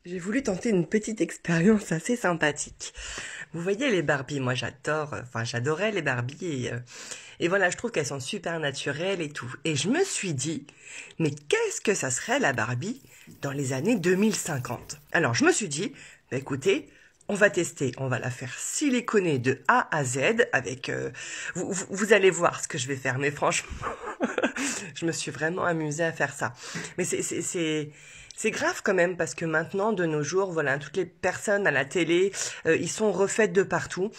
J'ai voulu tenter une petite expérience assez sympathique. Vous voyez les Barbies, moi j'adore, enfin j'adorais les Barbies et voilà, je trouve qu'elles sont super naturelles et tout. Et je me suis dit, mais qu'est-ce que ça serait la Barbie dans les années 2050? Alors je me suis dit, bah écoutez, on va tester, on va la faire siliconer de A à Z avec... vous allez voir ce que je vais faire, mais franchement, je me suis vraiment amusée à faire ça. Mais c'est grave quand même parce que maintenant, de nos jours, voilà, toutes les personnes à la télé, ils sont refaites de partout.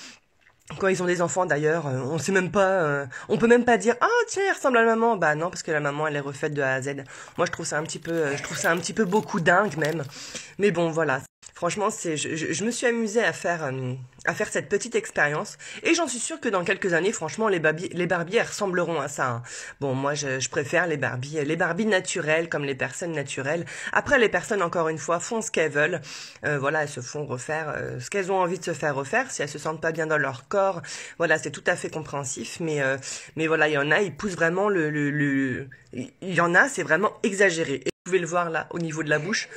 Quand ils ont des enfants d'ailleurs, on sait même pas, on peut même pas dire ah tiens il ressemble à la maman. Bah non parce que la maman elle est refaite de A à Z. Moi je trouve ça un petit peu, je trouve ça un petit peu beaucoup dingue même. Mais bon voilà. Franchement c'est, je me suis amusée à faire cette petite expérience et j'en suis sûre que dans quelques années franchement les Barbies elles ressembleront à ça. Hein. Bon moi je préfère les Barbies naturelles comme les personnes naturelles. Après les personnes encore une fois font ce qu'elles veulent. Voilà elles se font refaire ce qu'elles ont envie de se faire refaire si elles se sentent pas bien dans leur corps. Voilà, c'est tout à fait compréhensif, mais voilà, il y en a, ils poussent vraiment il y en a, c'est vraiment exagéré. Et vous pouvez le voir là, au niveau de la bouche.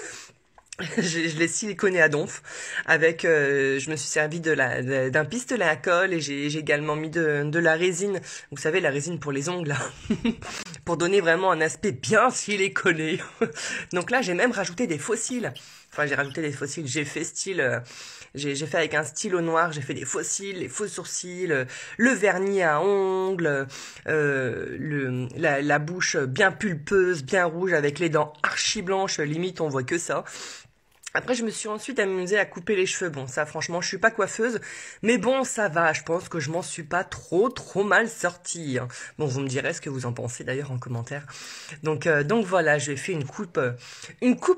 Je l'ai siliconé à donf avec, je me suis servi d'un pistolet à colle et j'ai également mis de la résine. Vous savez, la résine pour les ongles, là. Pour donner vraiment un aspect bien siliconé. Donc là, j'ai même rajouté des fossiles. Enfin, j'ai rajouté des fossiles. J'ai fait style, j'ai fait avec un stylo noir. J'ai fait des fossiles, les faux sourcils, le vernis à ongles, la bouche bien pulpeuse, bien rouge avec les dents archi blanches. Limite, on voit que ça. Après, je me suis ensuite amusée à couper les cheveux. Bon, ça, franchement, je suis pas coiffeuse, mais bon, ça va. Je pense que je m'en suis pas trop mal sortie. Hein. Bon, vous me direz ce que vous en pensez d'ailleurs en commentaire. Donc voilà, j'ai fait une coupe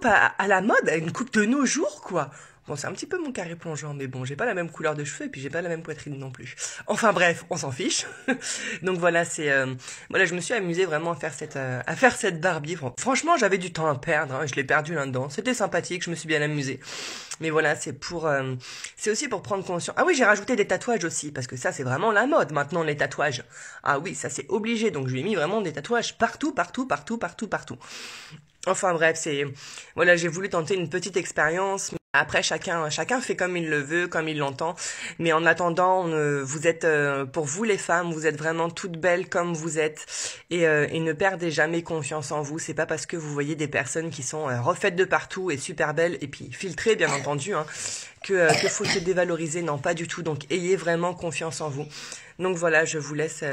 à la mode, une coupe de nos jours, quoi. Bon, c'est un petit peu mon carré plongeant, mais bon, j'ai pas la même couleur de cheveux et puis j'ai pas la même poitrine non plus. Enfin bref, on s'en fiche. Donc voilà, voilà, je me suis amusée vraiment à faire cette Barbie. Franchement, j'avais du temps à perdre, hein, je l'ai perdu là-dedans. C'était sympathique, je me suis bien amusée. Mais voilà, c'est aussi pour prendre conscience. Ah oui, j'ai rajouté des tatouages aussi, parce que ça, c'est vraiment la mode maintenant, les tatouages. Ah oui, ça c'est obligé, donc je lui ai mis vraiment des tatouages partout. Enfin bref, voilà, j'ai voulu tenter une petite expérience. Après, chacun fait comme il le veut, comme il l'entend. Mais en attendant, vous êtes, pour vous les femmes, vous êtes vraiment toutes belles comme vous êtes. Et ne perdez jamais confiance en vous. C'est pas parce que vous voyez des personnes qui sont refaites de partout et super belles, et puis filtrées, bien entendu, hein, que faut se dévaloriser. Non, pas du tout. Donc, ayez vraiment confiance en vous. Donc voilà, je vous laisse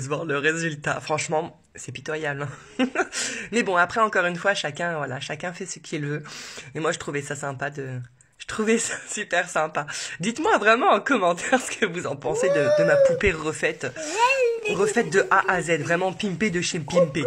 voir le résultat. Franchement, c'est pitoyable. Hein. Mais bon, après, encore une fois, chacun fait ce qu'il veut. Et moi, je trouvais ça super sympa. Dites-moi vraiment en commentaire ce que vous en pensez de ma poupée refaite de A à Z, vraiment pimpée de chez Pimpé.